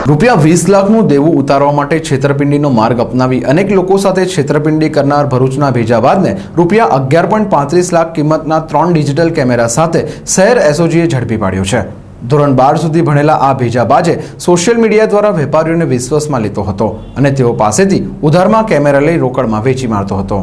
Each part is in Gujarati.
₹20 લાખનું દેવું ઉતારવા માટે છેતરપિંડીનો માર્ગ અપનાવી અનેક લોકો સાથે છેતરપિંડી કરનાર ભરૂચના ભેજાબાદને ₹11.35 લાખ કિંમતના 3 ડિજિટલ કેમેરા સાથે શહેર એસઓજીએ ઝડપી પાડ્યો છે। ધોરણ 12 સુધી ભણેલા આ ભેજાબાજે સોશિયલ મીડિયા દ્વારા વેપારીઓને વિશ્વાસમાં લેતો હતો અને તેઓ પાસેથી ઉધારમાં કેમેરા લઈ રોકડમાં વેચી મારતો હતો।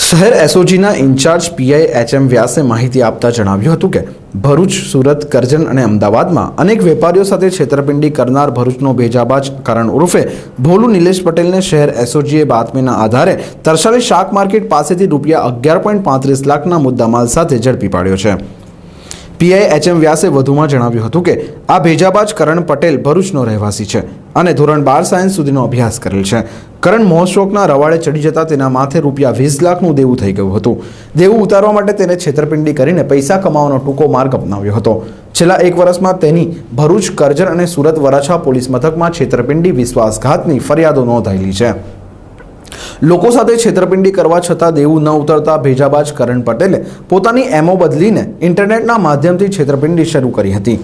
શહેર એસઓજીના ઇન્ચાર્જ પીઆઈ એચએમ વ્યાસે માહિતી આપતા જણાવ્યું હતું કે ભરૂચ, સુરત, કરજણ અને અમદાવાદમાં અનેક વેપારીઓ સાથે છેતરપિંડી કરનાર ભરૂચનો ભેજાબાજ કરણ ઉર્ફે ભોલુ નિલેશ પટેલને શહેર એસઓજીએ બાતમીના આધારે તરસાલી શાક માર્કેટ પાસેથી ₹11.35 લાખના મુદ્દામાલ સાથે ઝડપી પાડ્યો છે। પીઆઈ એચએમ વ્યાસે વધુમાં જણાવ્યું હતું કે આ ભેજાબાજ કરણ પટેલ ભરૂચનો રહેવાસી છે અને ધોરણ 12 સાયન્સ સુધીનો અભ્યાસ કરેલ છે। કરણ મોહશોકના રવાડે ચડી જતા તેના માથે ₹20 લાખનું દેવું થઈ ગયું હતું। દેવું ઉતારવા માટે તેને છેતરપિંડી કરીને પૈસા કમાવાનો ટૂંકો માર્ગ અપનાવ્યો હતો। છેલ્લા 1 વર્ષમાં તેની ભરૂચ, કરજણ અને સુરત વરાછા પોલીસ મથકમાં છેતરપિંડી, વિશ્વાસઘાતની ફરિયાદો નોંધાયેલી છે। લોકો સાથે છેતરપિંડી કરવા છતાં દેવું ન ઉતરતા ભેજાબાજ કરણ પટેલે પોતાની એમઓ બદલીને ઇન્ટરનેટના માધ્યમથી છેતરપિંડી શરૂ કરી હતી,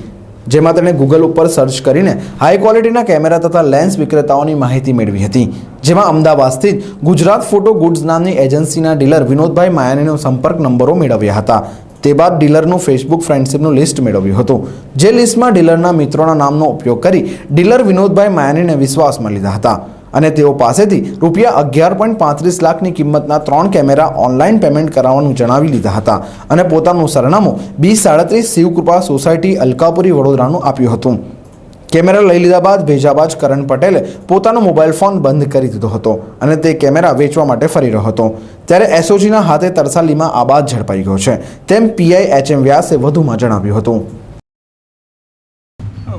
જેમાં તેણે ગૂગલ ઉપર સર્ચ કરીને હાઈ ક્વોલિટીના કેમેરા તથા લેન્સ વિક્રેતાઓની માહિતી મેળવી હતી, જેમાં અમદાવાદ સ્થિત ગુજરાત ફોટો ગુડ્સ નામની એજન્સીના ડીલર વિનોદભાઈ માયાણીનો સંપર્ક નંબરો મેળવ્યા હતા। તે બાદ ડીલરનું ફેસબુક ફ્રેન્ડશીપનું લિસ્ટ મેળવ્યું હતું, જે લિસ્ટમાં ડીલરના મિત્રોના નામનો ઉપયોગ કરી ડીલર વિનોદભાઈ માયાણીને વિશ્વાસમાં લીધા હતા અને તેઓ પાસેથી ₹11.35 લાખની કિંમતના 3 કેમેરા ઓનલાઈન પેમેન્ટ કરાવવાનું જણાવી લીધા હતા અને પોતાનું સરનામું B37 શિવકૃપા સોસાયટી, અલકાપુરી, વડોદરાનું આપ્યું હતું। કેમેરા લઈ લીધા બાદ ભેજાબાજ કરણ પટેલે પોતાનો મોબાઈલ ફોન બંધ કરી દીધો હતો અને તે કેમેરા વેચવા માટે ફરી રહ્યો હતો। ત્યારે એસઓજીના હાથે તરસાલીમાં આ બાદ ઝડપાઈ ગયો છે, તેમ પીઆઈ એચએમ વ્યાસે વધુમાં જણાવ્યું હતું।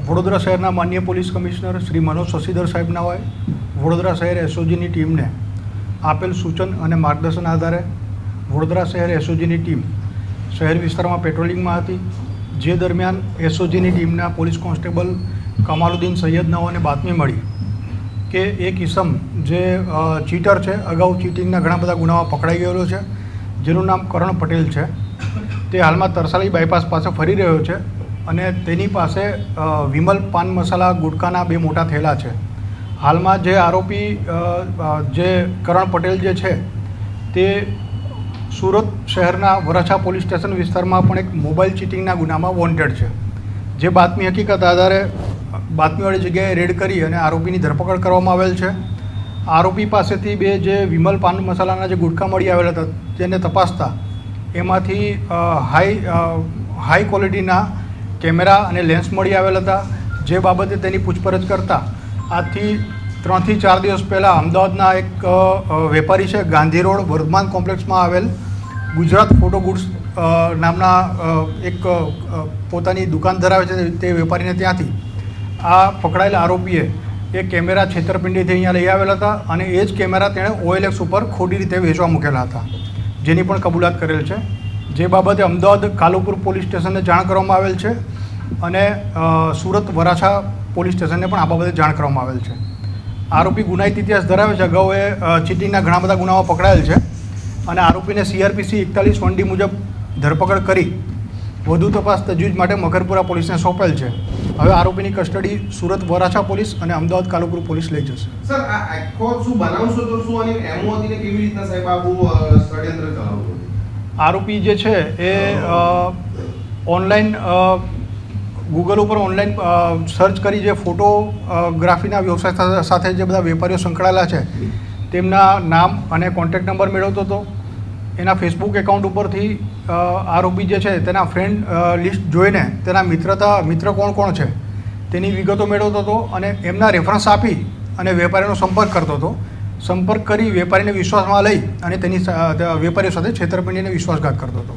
વડોદરા શહેરના માનનીય પોલીસ કમિશનર શ્રી મનોજ શશિધર સાહેબના હોય વડોદરા શહેર એસઓજીની ટીમને આપેલ સૂચન અને માર્ગદર્શન આધારે વડોદરા શહેર એસઓજીની ટીમ શહેર વિસ્તારમાં પેટ્રોલિંગમાં હતી, જે દરમિયાન એસઓજીની ટીમના પોલીસ કોન્સ્ટેબલ કમાલુદ્દીન સૈયદનાઓને બાતમી મળી કે એક ઇસમ જે ચીટર છે, અગાઉ ચીટિંગના ઘણા બધા ગુનામાં પકડાઈ ગયેલો છે, જેનું નામ કરણ પટેલ છે, તે હાલમાં તરસાલી બાયપાસ પાસે ફરી રહ્યો છે અને તેની પાસે વિમલ પાન મસાલા ગુટકાના 2 મોટા થેલા છે। હાલમાં જે આરોપી જે કરણ પટેલ જે છે તે સુરત શહેરના વરાછા પોલીસ સ્ટેશન વિસ્તારમાં પણ એક મોબાઈલ ચીટિંગના ગુનામાં વોન્ટેડ છે, જે બાતમી હકીકત આધારે બાતમીવાળી જગ્યાએ રેડ કરી અને આરોપીની ધરપકડ કરવામાં આવેલ છે। આરોપી પાસેથી 2 જે વિમલ પાન મસાલાના જે ગુટકા મળી આવેલા હતા તેને તપાસતા એમાંથી હાઈ ક્વોલિટીના કેમેરા અને લેન્સ મળી આવેલા હતા, જે બાબતે તેની પૂછપરછ કરતાં આજથી 3 થી 4 દિવસ પહેલાં અમદાવાદના એક વેપારી છે, ગાંધી રોડ વર્ધમાન કોમ્પ્લેક્સમાં આવેલ ગુજરાત ફોટો ગુડ્સ નામના એક પોતાની દુકાન ધરાવે છે તે વેપારીને ત્યાંથી આ પકડાયેલા આરોપીએ એ કેમેરા છેતરપિંડીથી અહીંયા લઈ આવેલા હતા અને એ જ કેમેરા તેણે OLX ઉપર ખોટી રીતે વેચવા મૂકેલા હતા, જેની પણ કબૂલાત કરેલ છે, જે બાબતે અમદાવાદ કાલુપુર પોલીસ સ્ટેશનને જાણ કરવામાં આવેલ છે અને સુરત વરાછા પોલીસ સ્ટેશનને પણ આ બાબતે જાણ કરવામાં આવેલ છે। આરોપી ગુનાહિત ઇતિહાસ ધરાવે છે, અગાઉ એ ચીટિંગના ઘણા બધા ગુનાઓ પકડાયેલ છે અને આરોપીને CRPC 41(1D) મુજબ ધરપકડ કરી વધુ તપાસ તજવીજ માટે મકરપુરા પોલીસને સોંપેલ છે। હવે આરોપીની કસ્ટડી સુરત વરાછા પોલીસ અને અમદાવાદ કાલુપુર પોલીસ લઈ જશે। સર, આ આખો શું બનાવશો તો શું આની એમઓ હતી ને કેવી રીતના સાહેબ આખું ષડયંત્ર ચલાવતો? આરોપી જે છે એ ઓનલાઈન ગૂગલ ઉપર ઓનલાઈન સર્ચ કરી જે ફોટોગ્રાફીના વ્યવસાય સાથે જે બધા વેપારીઓ સંકળાયેલા છે તેમના નામ અને કોન્ટેક્ટ નંબર મેળવતો હતો। એના ફેસબુક એકાઉન્ટ ઉપરથી આરોપી જે છે તેના ફ્રેન્ડ લિસ્ટ જોઈને તેના મિત્ર કોણ છે તેની વિગતો મેળવતો હતો અને એમના રેફરન્સ આપી અને વેપારીનો સંપર્ક કરતો હતો। સંપર્ક કરી વેપારીને વિશ્વાસમાં લઈ અને તેની વેપારીઓ સાથે છેતરપિંડીને વિશ્વાસઘાત કરતો હતો।